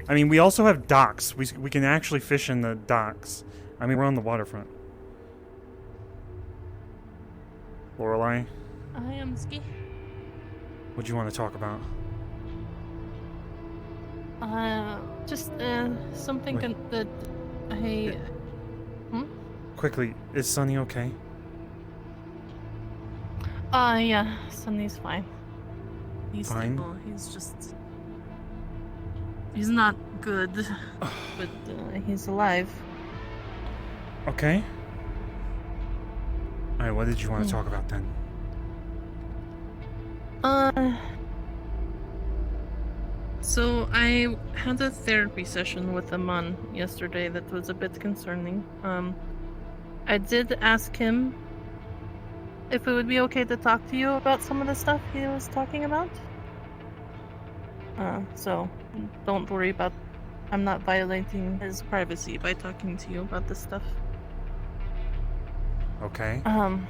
I mean, we also have docks. We can actually fish in the docks. I mean, we're on the waterfront. Lorelai, I am ski. what do you want to talk about? Just something Wait, that I. it, Hmm? quickly, is Sunny okay? Yeah, Sunny's fine. He's Fine. stable. He's just. He's not good, but he's alive. Okay. All right, what did you want to Hmm. talk about then? Uh, so I had a therapy session with Aman yesterday that was a bit concerning. I did ask him if it would be okay to talk to you about some of the stuff he was talking about. So don't worry about. I'm not violating his privacy by talking to you about this stuff. Okay. Um,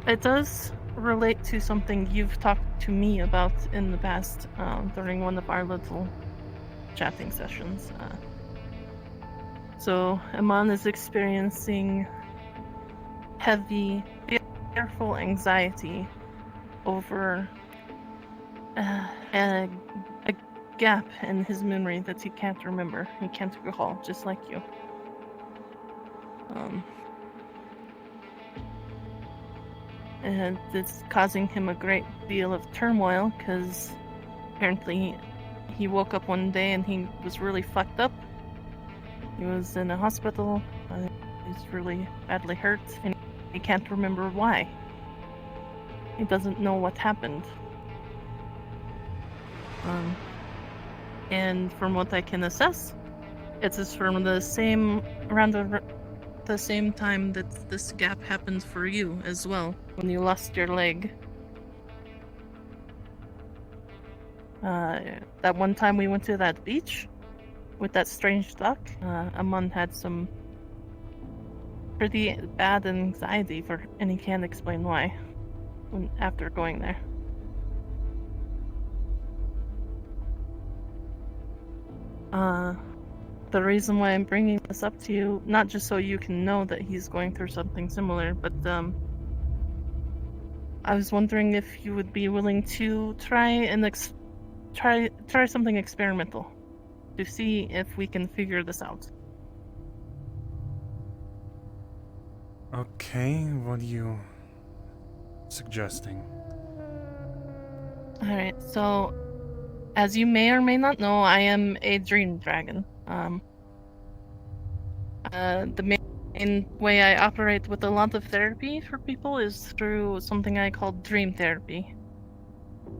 it does relate to something you've talked to me about in the past, during one of our little chatting sessions. So Aman is experiencing heavy, fearful anxiety over a gap in his memory that he can't remember. He can't recall, just like you. And it's causing him a great deal of turmoil because apparently he woke up one day and he was really fucked up. He was in a hospital. He's really badly hurt and he can't remember why. He doesn't know what happened. And from what I can assess, it's from the same the same time that this gap happened for you as well, when you lost your leg. That one time we went to that beach with that strange duck, Aman had some pretty bad anxiety and he can't explain why after going there. The reason why I'm bringing this up to you, not just so you can know that he's going through something similar, but I was wondering if you would be willing to try something experimental to see if we can figure this out. Okay, what are you suggesting? All right, so as you may or may not know, I am a dream dragon. The main way I operate with a lot of therapy for people is through something I call dream therapy.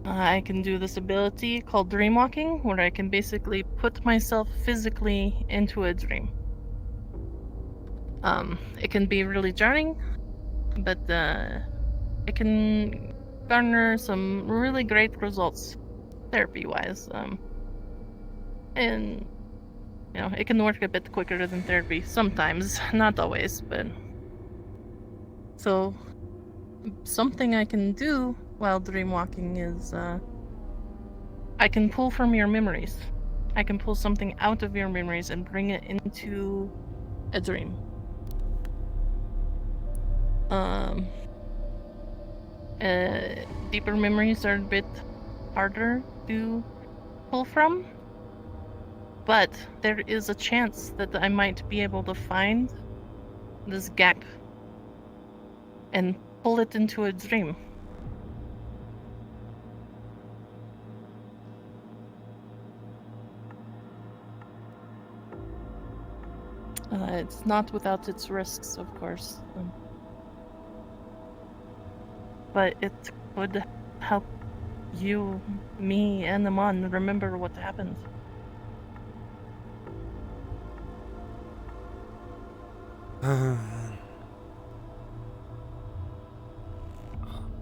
I can do this ability called dream walking, where I can basically put myself physically into a dream. It can be really jarring, but it can garner some really great results therapy-wise. And it can work a bit quicker than therapy sometimes, not always, but so something I can do while dream walking is I can pull from your memories. I can pull something out of your memories and bring it into a dream. Deeper memories are a bit harder to pull from, but there is a chance that I might be able to find this gap and pull it into a dream. It's not without its risks, of course. But it would help you, me, and Aman remember what happened.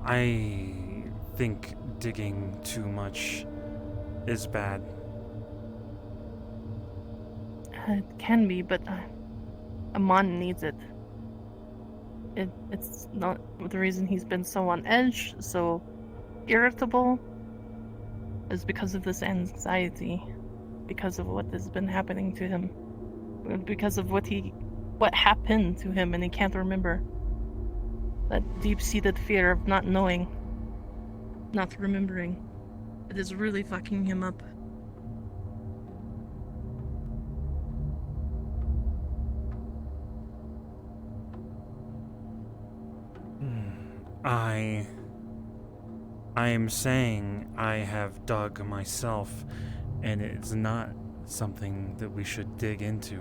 I think digging too much is bad. It can be, but Aman needs it. It's not the reason he's been so on edge, so irritable, is because of this anxiety. because of what has been happening to him. Because of what happened to him and he can't remember. That deep-seated fear of not knowing, not remembering. It is really fucking him up. I am saying I have dug myself, and it's not something that we should dig into.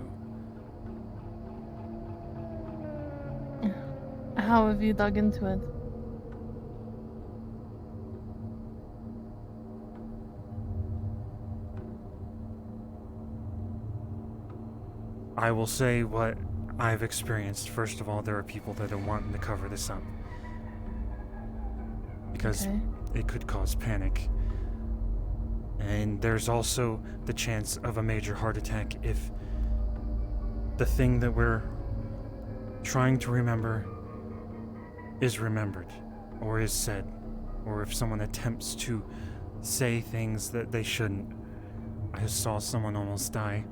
How have you dug into it? I will say what I've experienced. First of all, there are people that are wanting to cover this up. Because it could cause panic. And there's also the chance of a major heart attack if the thing that we're trying to remember is remembered, or is said, or if someone attempts to say things that they shouldn't. I saw someone almost die.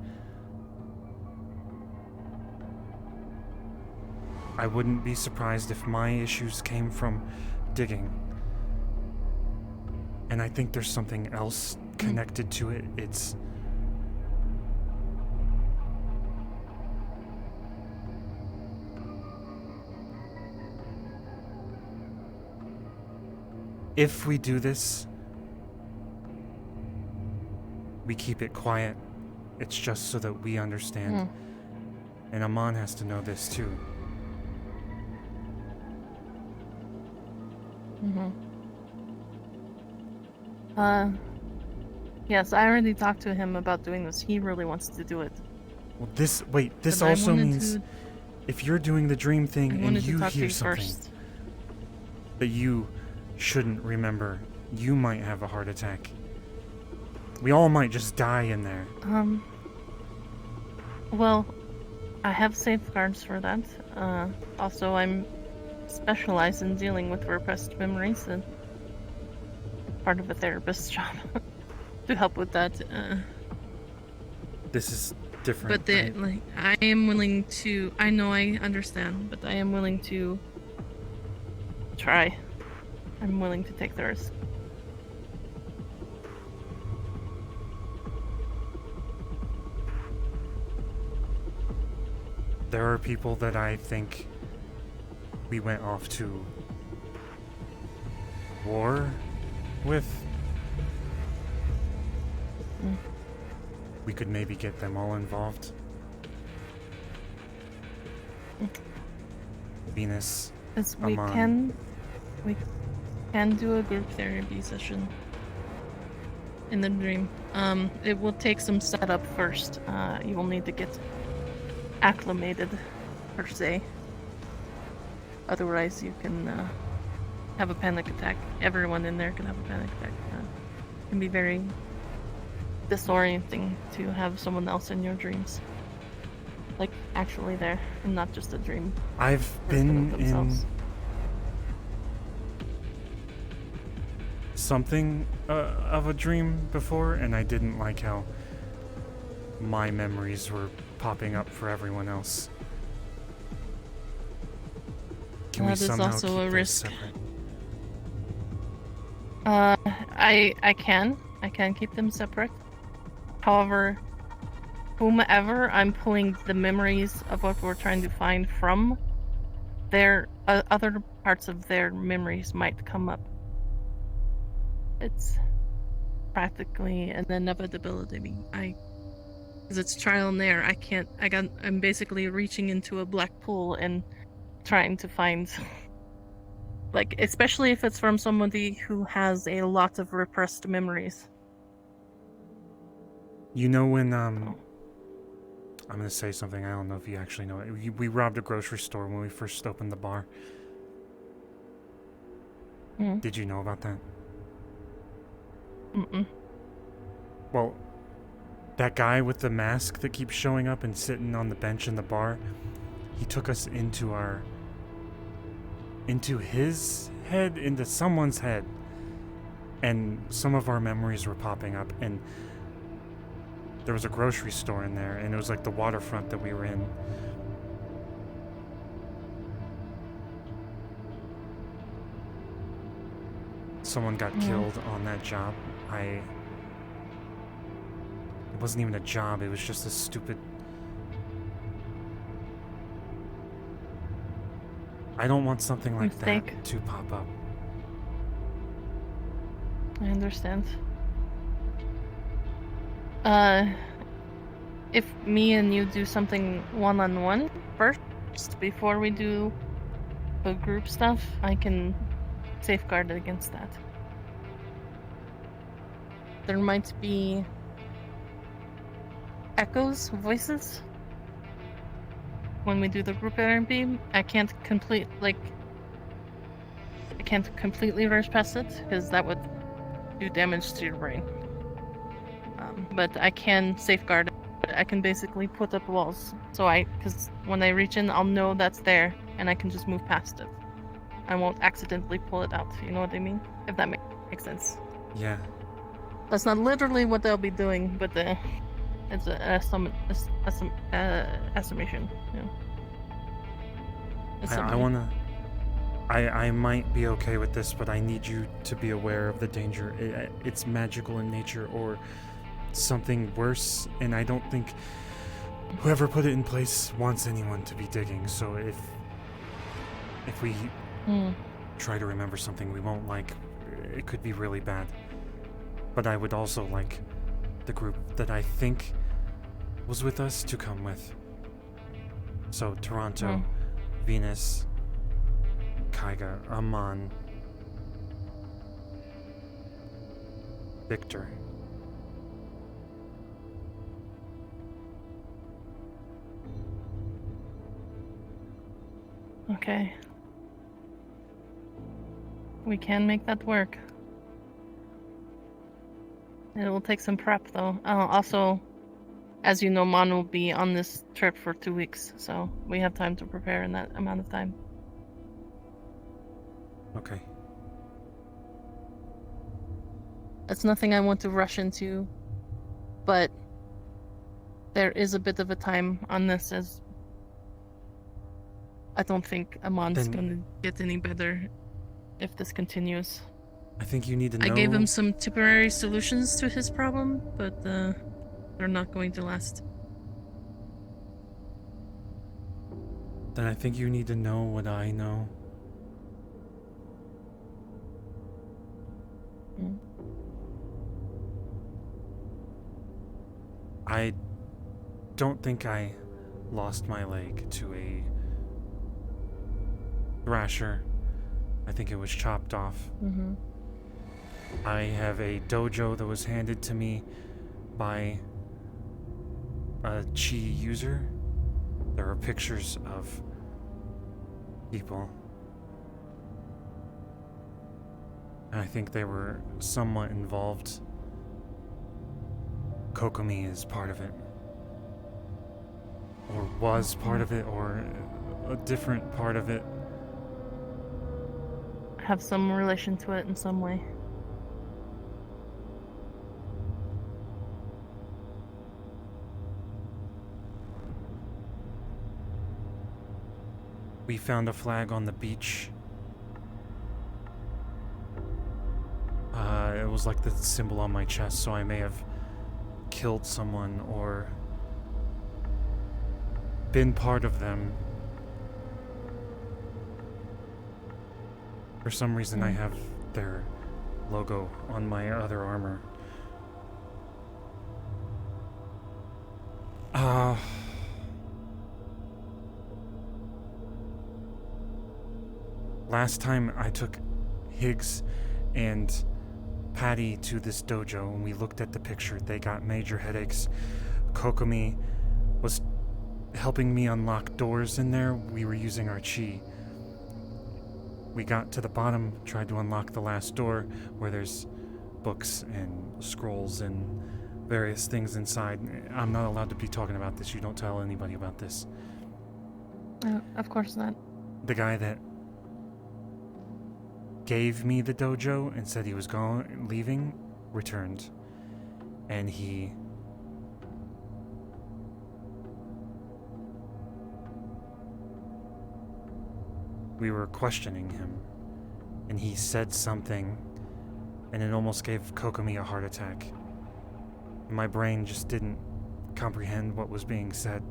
I wouldn't be surprised if my issues came from digging. And I think there's something else connected to it. It's... If we do this, we keep it quiet. It's just so that we understand. And Amon has to know this too. Yes, I already talked to him about doing this. He really wants to do it. Well, this also means if you're doing the dream thing and you hear something that you shouldn't remember, you might have a heart attack. We all might just die in there. Well, I have safeguards for that. Also, I'm specialized in dealing with repressed memories, and part of a therapist's job to help with that. This is different. But I am willing to. I know I understand, but I am willing to try. I'm willing to take the risk. There are people that I think we went off to war with. We could maybe get them all involved. Venus, Amon. We can do a group therapy session in the dream. It will take some setup first. You will need to get acclimated, per se. Otherwise, you can have a panic attack. Everyone in there can have a panic attack. It can be very disorienting to have someone else in your dreams. Like, actually there, and not just a dream. I've been in something of a dream before, and I didn't like how my memories were popping up for everyone else. Can we somehow also keep a those risk. separate? I can keep them separate. However, whomever I'm pulling the memories of what we're trying to find from, their other parts of their memories might come up. It's practically an inevitability. Because it's trial and error. I'm basically reaching into a black pool and trying to find, like, especially if it's from somebody who has a lot of repressed memories. You know when, I'm gonna say something, I don't know if you actually know it. We robbed a grocery store when we first opened the bar. Did you know about that? Well, that guy with the mask that keeps showing up and sitting on the bench in the bar, he took us into his head, into someone's head, and some of our memories were popping up, and there was a grocery store in there, and it was like the waterfront that we were in. Someone got killed on that job. It wasn't even a job, it was just a stupid... I don't want something like Mistake. that to pop up. I understand. If me and you do something one-on-one first, before we do the group stuff, I can safeguard against that. There might be echoes, voices, when we do the group VRCRP. I can't completely rush past it, because that would do damage to your brain. But I can safeguard it. I can basically put up walls, because when I reach in, I'll know that's there, and I can just move past it. I won't accidentally pull it out, you know what I mean? If that makes sense. Yeah. That's not literally what they'll be doing, but it's estimation. Yeah. I wanna... I might be okay with this, but I need you to be aware of the danger. It's magical in nature or something worse, and I don't think whoever put it in place wants anyone to be digging. So if we try to remember something we won't like, it could be really bad. But I would also like the group that I think was with us to come with. So Toronto, Venus, Kaiga, Aman, Victor. Okay. We can make that work. It will take some prep, though. Also, as you know, Mon will be on this trip for 2 weeks, so we have time to prepare in that amount of time. Okay. That's nothing I want to rush into, but there is a bit of a time on this, as I don't think Amon's gonna get any better if this continues. I think you need to know... I gave him some temporary solutions to his problem, but they're not going to last. Then I think you need to know what I know. I don't think I lost my leg to a thrasher. I think it was chopped off. I have a dojo that was handed to me by a chi user. There are pictures of people. And I think they were somewhat involved. Kokomi is part of it. Or was part of it, or a different part of it. Have some relation to it in some way. We found a flag on the beach. It was like the symbol on my chest, so I may have killed someone or been part of them. For some reason, I have their logo on my other armor. Last time I took Higgs and Patty to this dojo, and we looked at the picture. They got major headaches. Kokomi was helping me unlock doors in there. We were using our chi. We got to the bottom, tried to unlock the last door where there's books and scrolls and various things inside. I'm not allowed to be talking about this. You don't tell anybody about this. Of course not. The guy that gave me the dojo and said he was leaving, returned. And he we were questioning him, and he said something, and it almost gave Kokomi a heart attack. My brain just didn't comprehend what was being said.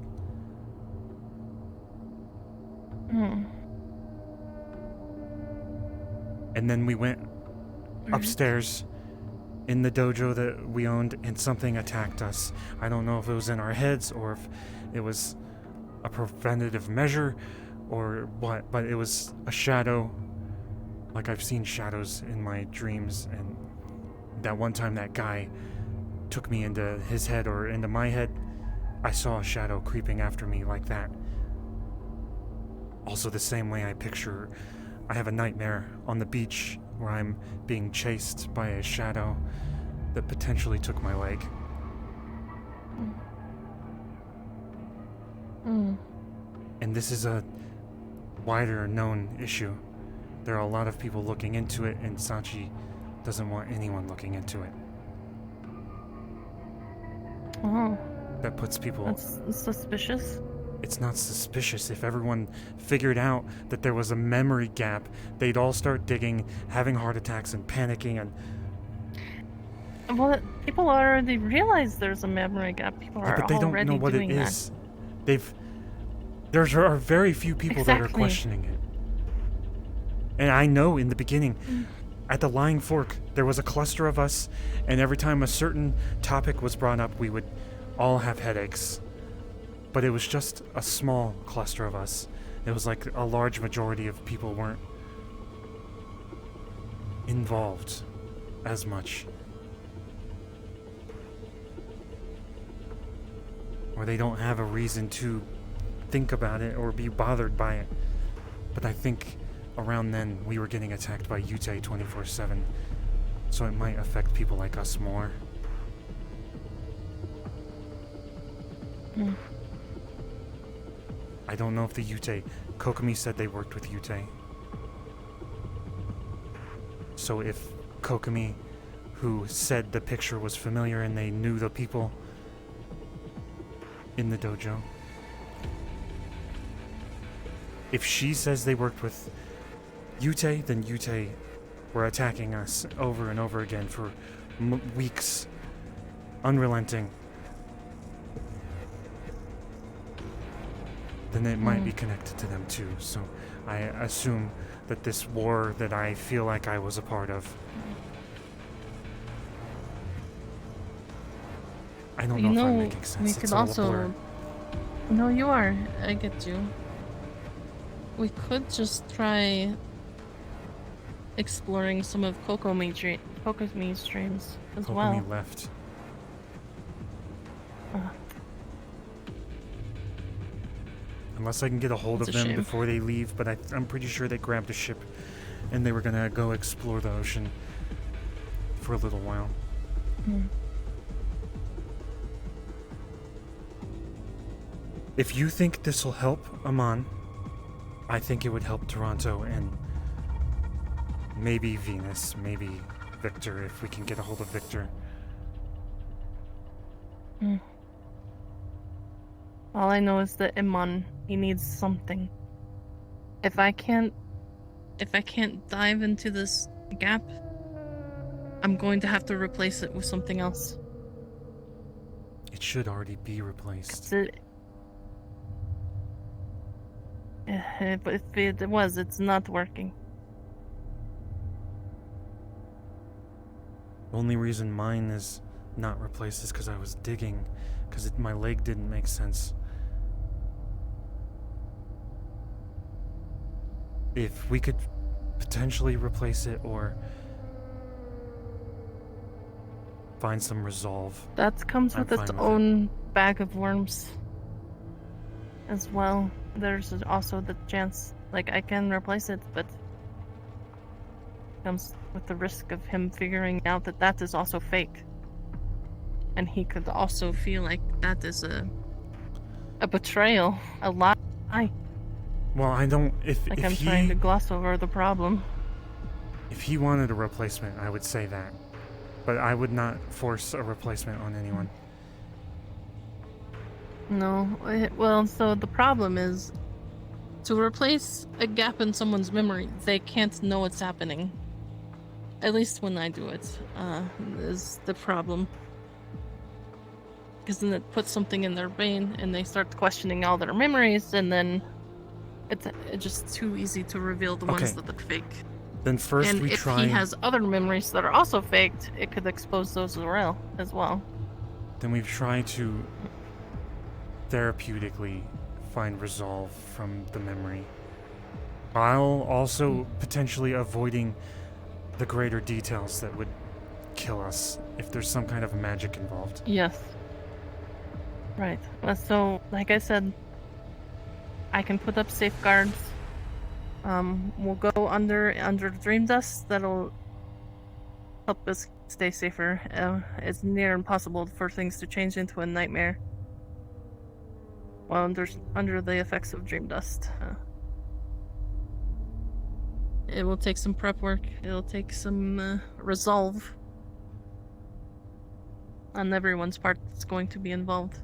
Hmm. And then we went upstairs in the dojo that we owned, and something attacked us. I don't know if it was in our heads or if it was a preventative measure or what, but it was a shadow. Like, I've seen shadows in my dreams, and that one time that guy took me into his head or into my head, I saw a shadow creeping after me like that. Also, the same way I have a nightmare on the beach where I'm being chased by a shadow that potentially took my leg. Hmm. And this is a wider known issue. There are a lot of people looking into it, and Sachi doesn't want anyone looking into it. Oh, That puts people... that's suspicious. It's not suspicious. If everyone figured out that there was a memory gap, they'd all start digging, having heart attacks, and panicking, and... Well, people already realize there's a memory gap. People are but they don't already know what it doing that. is. There are very few people that are Exactly. questioning it. And I know in the beginning, at the Lying Fork, there was a cluster of us, and every time a certain topic was brought up, we would all have headaches. But it was just a small cluster of us. It was like a large majority of people weren't involved as much. Or they don't have a reason to think about it or be bothered by it. But I think around then we were getting attacked by Yute 24/7, so it might affect people like us more. Hmm. I don't know if the Yute... Kokomi said they worked with Yute. So if Kokomi, who said the picture was familiar and they knew the people in the dojo, if she says they worked with Yute, then Yute were attacking us over and over again for weeks, unrelenting. Then it might be connected to them too. So I assume that this war that I feel like I was a part of, I don't know if I'm making sense. We It's could a little blur. also. No, you are. I get you. We could just try exploring some of Kokomi's dreams as Kokomi well. left. Uh, Unless I can get a hold That's of a them shame. before they leave, but I'm pretty sure they grabbed a ship and they were gonna go explore the ocean for a little while. hmm. If you think this will help Amon, I think it would help Toronto and maybe Venus, maybe Victor, if we can get a hold of Victor. Hmm. All I know is that Iman, he needs something. If I can't dive into this gap, I'm going to have to replace it with something else. It should already be replaced. But if it was, it's not working. The only reason mine is not replaced is because I was digging, because my leg didn't make sense. If we could potentially replace it or find some resolve. That comes I'm with its fine with it. own bag of worms as well. There's also the chance, like, I can replace it, but comes with the risk of him figuring out that that is also fake. And he could also feel like that is a betrayal, a lie. Well, I don't. Like If I'm trying to he gloss over the problem. if he wanted a replacement, I would say that, but I would not force a replacement on anyone. No, well, so the problem is To replace a gap in someone's memory, they can't know it's happening. At least when I do it, is the problem. Because then it puts something in their brain and they start questioning all their memories, and then it's just too easy to reveal the ones Okay. that are fake. Then first And we if try. he has other memories that are also faked, it could expose those as well. Then we try to therapeutically find resolve from the memory, while also potentially avoiding the greater details that would kill us if there's some kind of magic involved. Yes. Right. So, like I said, I can put up safeguards. We'll go under dream dust. That'll help us stay safer. It's near impossible for things to change into a nightmare while under the effects of dream dust. It will take some prep work. It'll take some resolve on everyone's part that's going to be involved.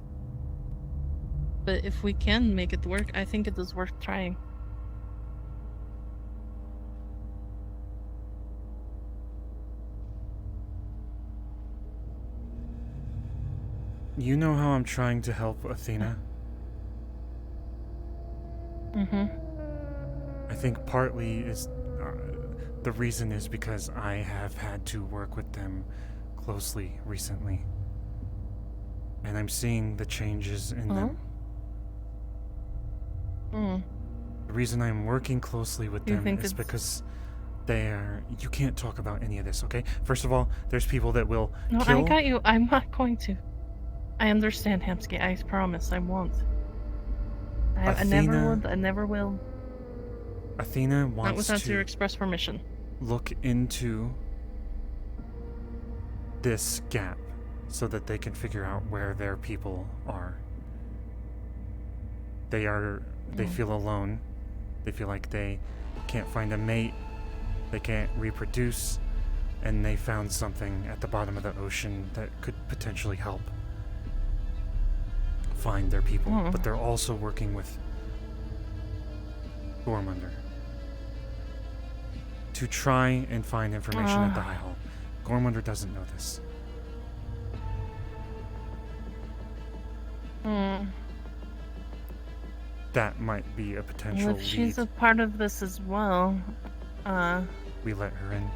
But if we can make it work, I think it is worth trying. You know how I'm trying to help Athena? Mm-hmm. I think partly is the reason is because I have had to work with them closely recently, and I'm seeing the changes in them. The reason I'm working closely with them is because you can't talk about any of this, okay? First of all, there's people that will kill. I got you. I'm not going to. I understand, Hamsky. I promise I won't. I never would. I never will. Athena wants not without to your express permission. Look into this gap so that they can figure out where their people are. They feel alone. They feel like they can't find a mate. They can't reproduce. And they found something at the bottom of the ocean that could potentially help find their people. But they're also working with Gormunder to try and find information at the High Hall. Gormunder doesn't know this. That might be a potential lead. She's a part of this as well. We let her in.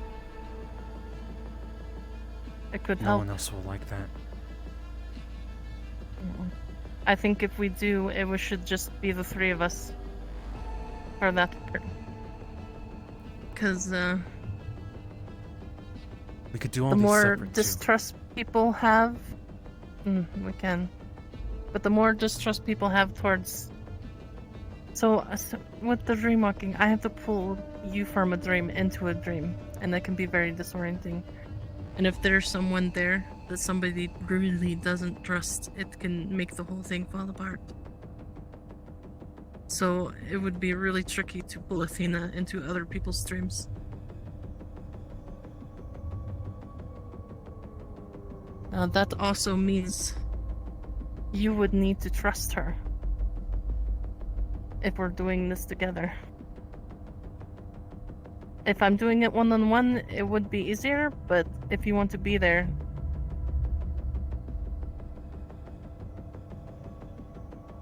It could No help. one else will like that. I think if we do, it should just be the three of us for that part. Because we could do all the these more separate distrust people have, we can. But the more distrust people have towards. So with the dream walking, I have to pull you from a dream into a dream, and that can be very disorienting. And if there's someone there that somebody really doesn't trust, it can make the whole thing fall apart. So it would be really tricky to pull Athena into other people's dreams. That also means you would need to trust her if we're doing this together. If I'm doing it one-on-one, it would be easier, but if you want to be there,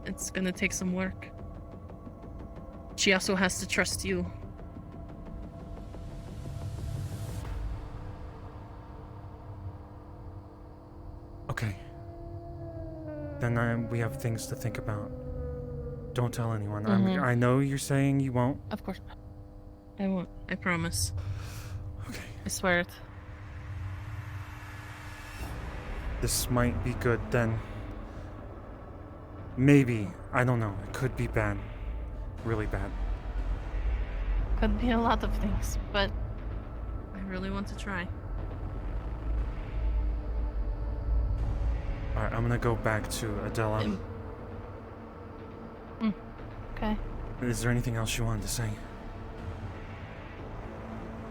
it's gonna take some work. She also has to trust you. Okay. Then we have things to think about. Don't tell anyone. I know you're saying you won't. Of course not. I won't. I promise. Okay. I swear it. This might be good then. Maybe. I don't know. It could be bad. Really bad. Could be a lot of things, but I really want to try. Alright, I'm gonna go back to Adela. Okay. Is there anything else you wanted to say?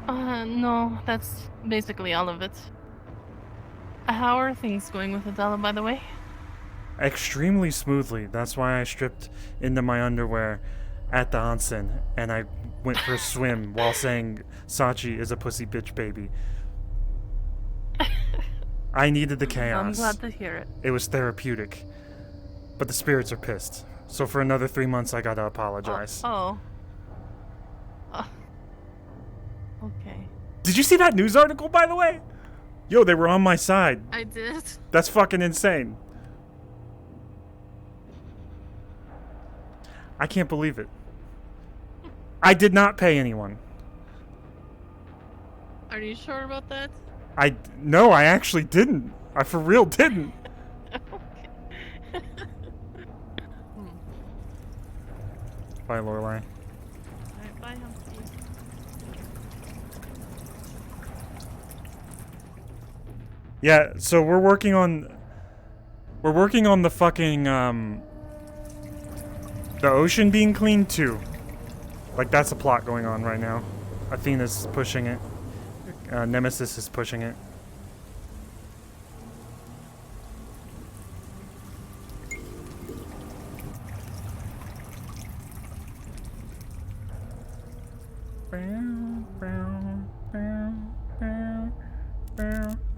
No, that's basically all of it. How are things going with Adela, by the way? Extremely smoothly. That's why I stripped into my underwear at the onsen, and I went for a swim while saying Sachi is a pussy bitch baby. I needed the chaos. I'm glad to hear it. It was therapeutic. But the spirits are pissed. So for another 3 months, I gotta apologize. Oh. Okay. Did you see that news article, by the way? Yo, they were on my side. I did. That's fucking insane. I can't believe it. I did not pay anyone. Are you sure about that? No, I actually didn't. I for real didn't. Okay. Bye, Lorelai. Alright, bye, Humpty. Yeah, so we're working on the fucking the ocean being cleaned too. Like that's a plot going on right now. Athena's pushing it. Nemesis is pushing it.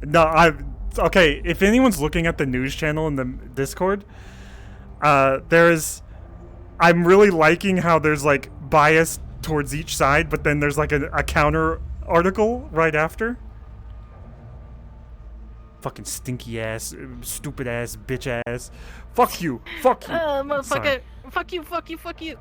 No, okay, if anyone's looking at the news channel in the Discord, I'm really liking how there's like bias towards each side, but then there's like a counter article right after. Fucking stinky ass, stupid ass, bitch ass. Fuck you. Fuck you. Motherfucker. Sorry. Fuck you, fuck you, fuck you.